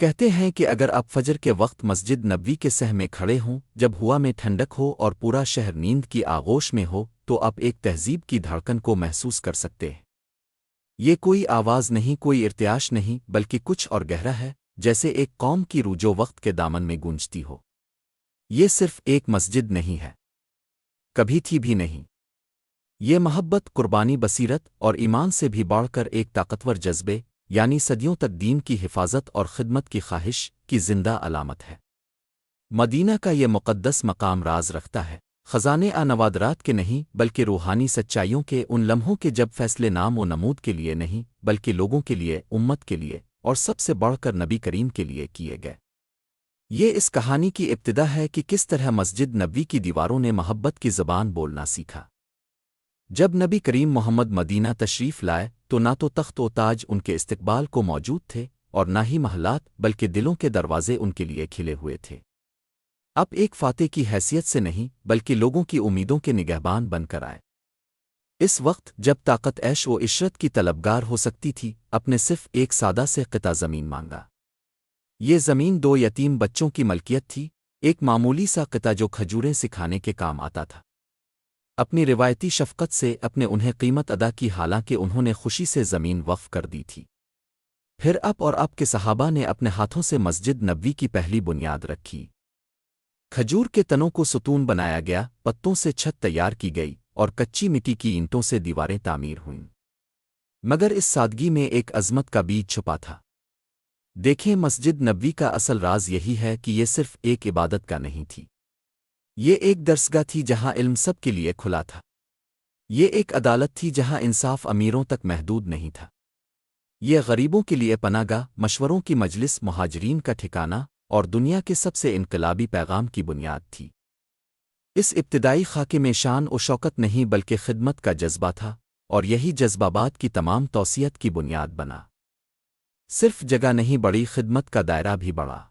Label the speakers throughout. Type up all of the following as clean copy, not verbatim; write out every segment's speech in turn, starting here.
Speaker 1: کہتے ہیں کہ اگر آپ فجر کے وقت مسجد نبوی کے سہ میں کھڑے ہوں جب ہوا میں ٹھنڈک ہو اور پورا شہر نیند کی آغوش میں ہو تو آپ ایک تہذیب کی دھڑکن کو محسوس کر سکتے ہیں۔ یہ کوئی آواز نہیں، کوئی ارتعاش نہیں، بلکہ کچھ اور گہرا ہے، جیسے ایک قوم کی روح جو وقت کے دامن میں گونجتی ہو۔ یہ صرف ایک مسجد نہیں ہے، کبھی تھی بھی نہیں۔ یہ محبت، قربانی، بصیرت اور ایمان سے بھی بڑھ کر ایک طاقتور جذبے، یعنی صدیوں تک دین کی حفاظت اور خدمت کی خواہش کی زندہ علامت ہے۔ مدینہ کا یہ مقدس مقام راز رکھتا ہے، خزانے نوادرات کے نہیں بلکہ روحانی سچائیوں کے، ان لمحوں کے جب فیصلے نام و نمود کے لیے نہیں بلکہ لوگوں کے لیے، امت کے لیے اور سب سے بڑھ کر نبی کریم کے لیے کیے گئے۔ یہ اس کہانی کی ابتدا ہے کہ کس طرح مسجد نبوی کی دیواروں نے محبت کی زبان بولنا سیکھا۔ جب نبی کریم محمد مدینہ تشریف لائے تو نہ تو تخت و تاج ان کے استقبال کو موجود تھے اور نہ ہی محلات، بلکہ دلوں کے دروازے ان کے لیے کھلے ہوئے تھے۔ اب ایک فاتح کی حیثیت سے نہیں بلکہ لوگوں کی امیدوں کے نگہبان بن کر آئے۔ اس وقت جب طاقت عیش و عشرت کی طلبگار ہو سکتی تھی، اپنے صرف ایک سادہ سے قطع زمین مانگا۔ یہ زمین 2 یتیم بچوں کی ملکیت تھی، ایک معمولی سا قطع جو کھجوریں سکھانے کے کام آتا تھا۔ اپنی روایتی شفقت سے اپنے انہیں قیمت ادا کی، حالانکہ انہوں نے خوشی سے زمین وقف کر دی تھی۔ پھر آپ کے صحابہ نے اپنے ہاتھوں سے مسجد نبوی کی پہلی بنیاد رکھی۔ کھجور کے تنوں کو ستون بنایا گیا، پتوں سے چھت تیار کی گئی اور کچی مٹی کی اینٹوں سے دیواریں تعمیر ہوئیں۔ مگر اس سادگی میں ایک عظمت کا بیج چھپا تھا۔ دیکھیں، مسجد نبوی کا اصل راز یہی ہے کہ یہ صرف ایک عبادت کا نہیں تھی۔ یہ ایک درسگاہ تھی جہاں علم سب کے لیے کھلا تھا۔ یہ ایک عدالت تھی جہاں انصاف امیروں تک محدود نہیں تھا۔ یہ غریبوں کے لیے پناہ گاہ، مشوروں کی مجلس، مہاجرین کا ٹھکانہ اور دنیا کے سب سے انقلابی پیغام کی بنیاد تھی۔ اس ابتدائی خاکے میں شان و شوکت نہیں بلکہ خدمت کا جذبہ تھا، اور یہی جذبہ بعد کی تمام توسیعت کی بنیاد بنا۔ صرف جگہ نہیں بڑی، خدمت کا دائرہ بھی بڑھا۔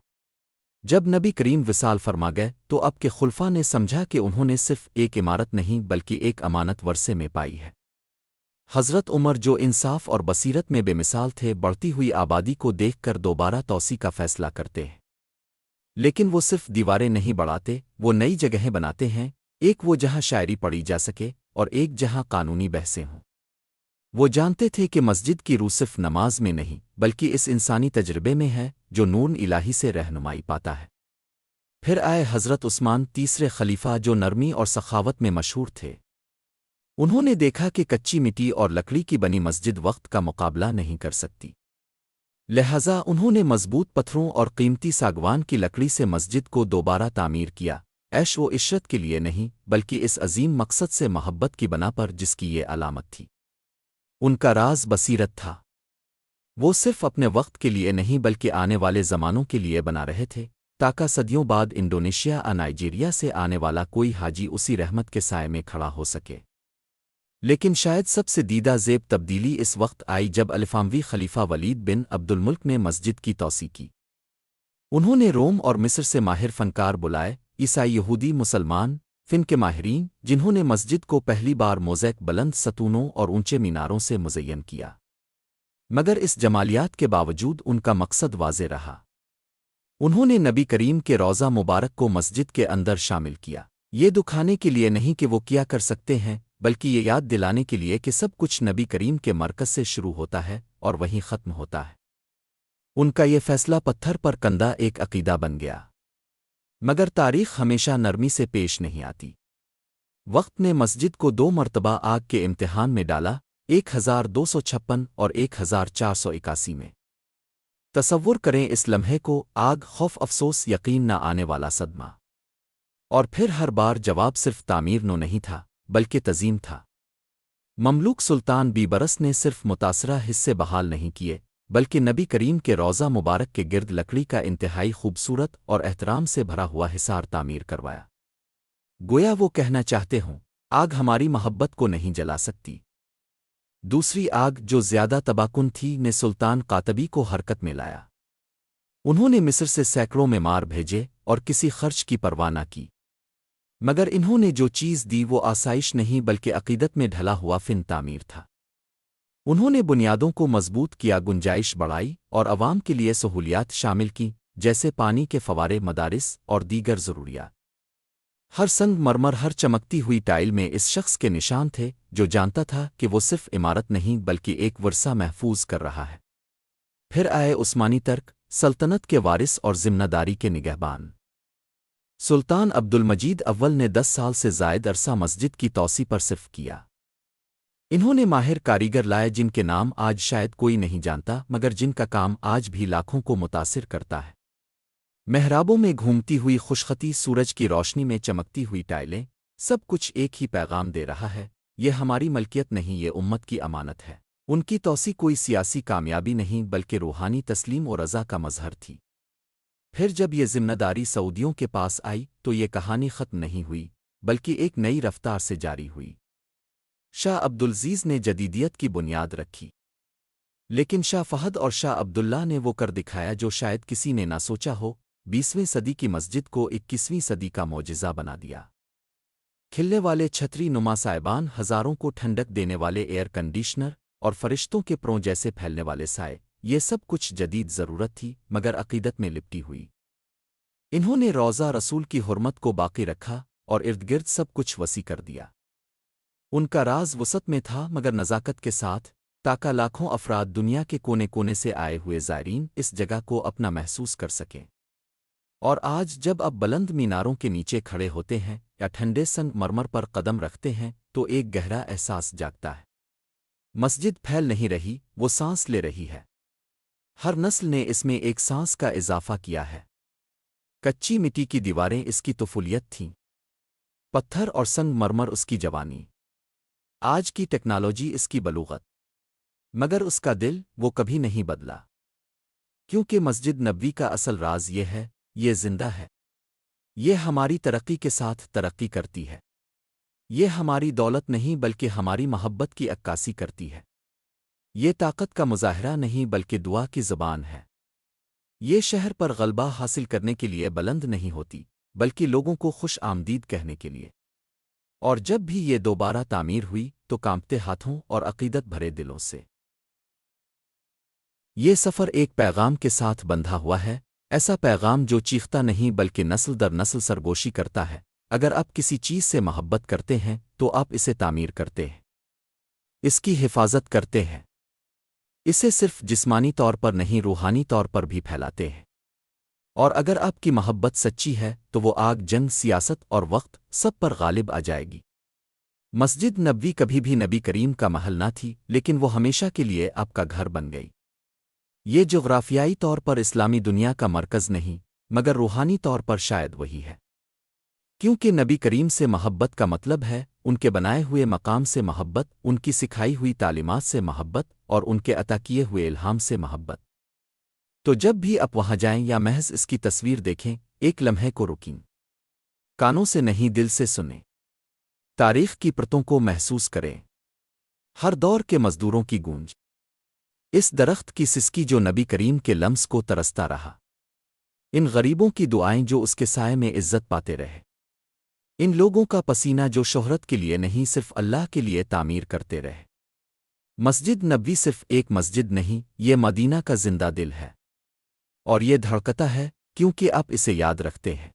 Speaker 1: جب نبی کریم وصال فرما گئے تو اب کے خلفاء نے سمجھا کہ انہوں نے صرف ایک عمارت نہیں بلکہ ایک امانت ورثے میں پائی ہے۔ حضرت عمر جو انصاف اور بصیرت میں بے مثال تھے، بڑھتی ہوئی آبادی کو دیکھ کر دوبارہ توسیع کا فیصلہ کرتے ہیں۔ لیکن وہ صرف دیواریں نہیں بڑھاتے، وہ نئی جگہیں بناتے ہیں، ایک وہ جہاں شاعری پڑھی جا سکے اور ایک جہاں قانونی بحثیں ہوں۔ وہ جانتے تھے کہ مسجد کی روح صرف نماز میں نہیں بلکہ اس انسانی تجربے میں ہے جو نور الہی سے رہنمائی پاتا ہے۔ پھر آئے حضرت عثمان، تیسرے خلیفہ، جو نرمی اور سخاوت میں مشہور تھے۔ انہوں نے دیکھا کہ کچی مٹی اور لکڑی کی بنی مسجد وقت کا مقابلہ نہیں کر سکتی، لہذا انہوں نے مضبوط پتھروں اور قیمتی ساگوان کی لکڑی سے مسجد کو دوبارہ تعمیر کیا، عیش و عشرت کے لیے نہیں بلکہ اس عظیم مقصد سے محبت کی بنا پر جس کی یہ علامت تھی۔ ان کا راز بصیرت تھا۔ وہ صرف اپنے وقت کے لیے نہیں بلکہ آنے والے زمانوں کے لیے بنا رہے تھے، تاکہ صدیوں بعد انڈونیشیا نائجیریا سے آنے والا کوئی حاجی اسی رحمت کے سائے میں کھڑا ہو سکے۔ لیکن شاید سب سے دیدہ زیب تبدیلی اس وقت آئی جب الفاموی خلیفہ ولید بن عبد الملک نے مسجد کی توسیع کی۔ انہوں نے روم اور مصر سے ماہر فنکار بلائے، عیسائی، یہودی، مسلمان، فن کے ماہرین، جنہوں نے مسجد کو پہلی بار موزیک، بلند ستونوں اور اونچے میناروں سے مزین کیا۔ مگر اس جمالیات کے باوجود ان کا مقصد واضح رہا۔ انہوں نے نبی کریم کے روضہ مبارک کو مسجد کے اندر شامل کیا، یہ دکھانے کے لیے نہیں کہ وہ کیا کر سکتے ہیں بلکہ یہ یاد دلانے کے لیے کہ سب کچھ نبی کریم کے مرکز سے شروع ہوتا ہے اور وہیں ختم ہوتا ہے۔ ان کا یہ فیصلہ پتھر پر کندہ ایک عقیدہ بن گیا۔ مگر تاریخ ہمیشہ نرمی سے پیش نہیں آتی۔ وقت نے مسجد کو 2 مرتبہ آگ کے امتحان میں ڈالا، 1256 اور 1481 میں۔ تصور کریں اس لمحے کو، آگ، خوف، افسوس، یقین نہ آنے والا صدمہ۔ اور پھر ہر بار جواب صرف تعمیر نو نہیں تھا بلکہ تزئین تھا۔ مملوک سلطان بیبرس نے صرف متاثرہ حصے بحال نہیں کیے بلکہ نبی کریم کے روضہ مبارک کے گرد لکڑی کا انتہائی خوبصورت اور احترام سے بھرا ہوا حصار تعمیر کروایا۔ گویا وہ کہنا چاہتے ہوں، آگ ہماری محبت کو نہیں جلا سکتی۔ دوسری آگ، جو زیادہ تباکن تھی، نے سلطان قاتبی کو حرکت میں لایا۔ انہوں نے مصر سے سینکڑوں معمار بھیجے اور کسی خرچ کی پرواہ نہ کی، مگر انہوں نے جو چیز دی وہ آسائش نہیں بلکہ عقیدت میں ڈھلا ہوا فن تعمیر تھا۔ انہوں نے بنیادوں کو مضبوط کیا، گنجائش بڑھائی اور عوام کے لیے سہولیات شامل کیں، جیسے پانی کے فوارے، مدارس اور دیگر ضروریات۔ ہر سنگ مرمر، ہر چمکتی ہوئی ٹائل میں اس شخص کے نشان تھے جو جانتا تھا کہ وہ صرف عمارت نہیں بلکہ ایک ورثہ محفوظ کر رہا ہے۔ پھر آئے عثمانی ترک سلطنت کے وارث اور ذمہ داری کے نگہبان۔ سلطان عبد المجید اول نے 10 سال سے زائد عرصہ مسجد کی توسیع پر صرف کیا۔ انہوں نے ماہر کاریگر لائے جن کے نام آج شاید کوئی نہیں جانتا، مگر جن کا کام آج بھی لاکھوں کو متاثر کرتا ہے۔ محرابوں میں گھومتی ہوئی خوشخطی، سورج کی روشنی میں چمکتی ہوئی ٹائلیں، سب کچھ ایک ہی پیغام دے رہا ہے: یہ ہماری ملکیت نہیں، یہ امت کی امانت ہے۔ ان کی توسیع کوئی سیاسی کامیابی نہیں بلکہ روحانی تسلیم و رضا کا مظہر تھی۔ پھر جب یہ ذمہ داری سعودیوں کے پاس آئی تو یہ کہانی ختم نہیں ہوئی بلکہ ایک نئی رفتار سے جاری ہوئی۔ شاہ عبدالعزیز نے جدیدیت کی بنیاد رکھی، لیکن شاہ فہد اور شاہ عبداللہ نے وہ کر دکھایا جو شاید کسی نے نہ سوچا ہو: 20ویں صدی کی مسجد کو 21ویں صدی کا معجزہ بنا دیا۔ کھلنے والے چھتری نما سائبان، ہزاروں کو ٹھنڈک دینے والے ایئر کنڈیشنر اور فرشتوں کے پروں جیسے پھیلنے والے سائے، یہ سب کچھ جدید ضرورت تھی مگر عقیدت میں لپٹی ہوئی۔ انہوں نے روضہ رسول کی حرمت کو باقی رکھا اور ارد گرد سب کچھ وسیع کر دیا۔ ان کا راز وسعت میں تھا مگر نزاکت کے ساتھ، تاکہ لاکھوں افراد دنیا کے کونے کونے سے آئے ہوئے زائرین اس جگہ کو اپنا محسوس کر سکیں۔ اور آج جب اب بلند میناروں کے نیچے کھڑے ہوتے ہیں یا ٹھنڈے سنگ مرمر پر قدم رکھتے ہیں تو ایک گہرا احساس جاگتا ہے۔ مسجد پھیل نہیں رہی، وہ سانس لے رہی ہے۔ ہر نسل نے اس میں ایک سانس کا اضافہ کیا ہے۔ کچی مٹی کی دیواریں اس کی طفولیت تھیں، پتھر اور سنگ مرمر اس کی جوانی، آج کی ٹیکنالوجی اس کی بلوغت، مگر اس کا دل وہ کبھی نہیں بدلا، کیونکہ مسجد نبوی کا اصل راز یہ ہے: یہ زندہ ہے، یہ ہماری ترقی کے ساتھ ترقی کرتی ہے، یہ ہماری دولت نہیں بلکہ ہماری محبت کی عکاسی کرتی ہے، یہ طاقت کا مظاہرہ نہیں بلکہ دعا کی زبان ہے، یہ شہر پر غلبہ حاصل کرنے کے لیے بلند نہیں ہوتی بلکہ لوگوں کو خوش آمدید کہنے کے لیے۔ اور جب بھی یہ دوبارہ تعمیر ہوئی تو کانپتے ہاتھوں اور عقیدت بھرے دلوں سے۔ یہ سفر ایک پیغام کے ساتھ بندھا ہوا ہے، ایسا پیغام جو چیختا نہیں بلکہ نسل در نسل سرگوشی کرتا ہے: اگر آپ کسی چیز سے محبت کرتے ہیں تو آپ اسے تعمیر کرتے ہیں، اس کی حفاظت کرتے ہیں، اسے صرف جسمانی طور پر نہیں روحانی طور پر بھی پھیلاتے ہیں۔ اور اگر آپ کی محبت سچی ہے تو وہ آگ، جنگ، سیاست اور وقت سب پر غالب آ جائے گی۔ مسجد نبوی کبھی بھی نبی کریم کا محل نہ تھی، لیکن وہ ہمیشہ کے لیے آپ کا گھر بن گئی۔ یہ جغرافیائی طور پر اسلامی دنیا کا مرکز نہیں، مگر روحانی طور پر شاید وہی ہے، کیونکہ نبی کریم سے محبت کا مطلب ہے ان کے بنائے ہوئے مقام سے محبت، ان کی سکھائی ہوئی تعلیمات سے محبت اور ان کے عطا کیے ہوئے الہام سے محبت۔ تو جب بھی آپ وہاں جائیں یا محض اس کی تصویر دیکھیں، ایک لمحے کو رکیں، کانوں سے نہیں دل سے سنیں، تاریخ کی پرتوں کو محسوس کریں، ہر دور کے مزدوروں کی گونج، اس درخت کی سسکی جو نبی کریم کے لمس کو ترستا رہا، ان غریبوں کی دعائیں جو اس کے سائے میں عزت پاتے رہے، ان لوگوں کا پسینہ جو شہرت کے لیے نہیں صرف اللہ کے لیے تعمیر کرتے رہے۔ مسجد نبوی صرف ایک مسجد نہیں، یہ مدینہ کا زندہ دل ہے، اور یہ دھڑکتا ہے کیونکہ آپ اسے یاد رکھتے ہیں۔